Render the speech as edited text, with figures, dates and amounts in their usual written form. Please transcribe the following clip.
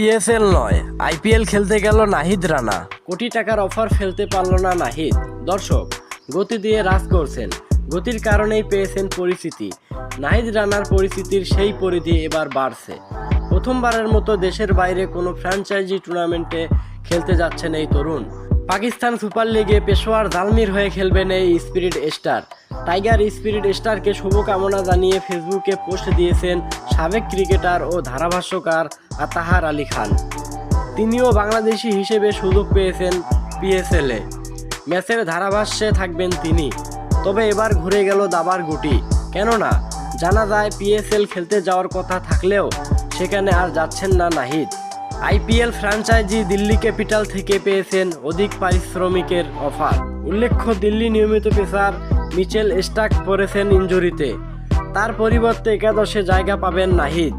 PSL নয়, IPL খেলতে গেল নাহিদ রানা। কোটি টাকার অফার ফেলতে পারল না নাহিদ। দর্শক, গতি দিয়ে রাজ করছেন, গতির কারণেই পেয়েছেন পরিচিতি। নাহিদ রানার পরিচিতির সেই পরিধি এবার বাড়ছে। প্রথমবারের মতো দেশের বাইরে কোনো ফ্র্যাঞ্চাইজি টুর্নামেন্টে খেলতে যাচ্ছেন এই তরুণ। পাকিস্তান সুপার লিগে পেশোয়ার জালমির হয়ে খেলবেন এই স্পিরিট স্টার। টাইগার স্পিরিট স্টারকে শুভকামনা জানিয়ে ফেসবুকে পোস্ট দিয়েছেন সাবেক ক্রিকেটার ও ধারাভাষ্যকার আতাহার আলী খান। তিনিও বাংলাদেশি হিসেবে সুযোগ পেয়েছেন পিএসএলে। ম্যাচের ধারাভাষ্যে থাকবেন তিনি। তবে এবার ঘুরে গেল দাবার গুটি। কেননা জানা যায় পিএসএল খেলতে যাওয়ার কথা থাকলেও সেখানে আর যাচ্ছেন না Nahid. IPL franchise Delhi capital থেকে পেয়েছেন অধিক পারিশ্রমিকের অফার। উল্লেখ্য, দিল্লি নিয়মিত পেসার মিচেল স্টার্ক পড়েছেন ইনজুরিতে। তার পরিবর্তে একাদশে জায়গা পাবেন নাহিদ।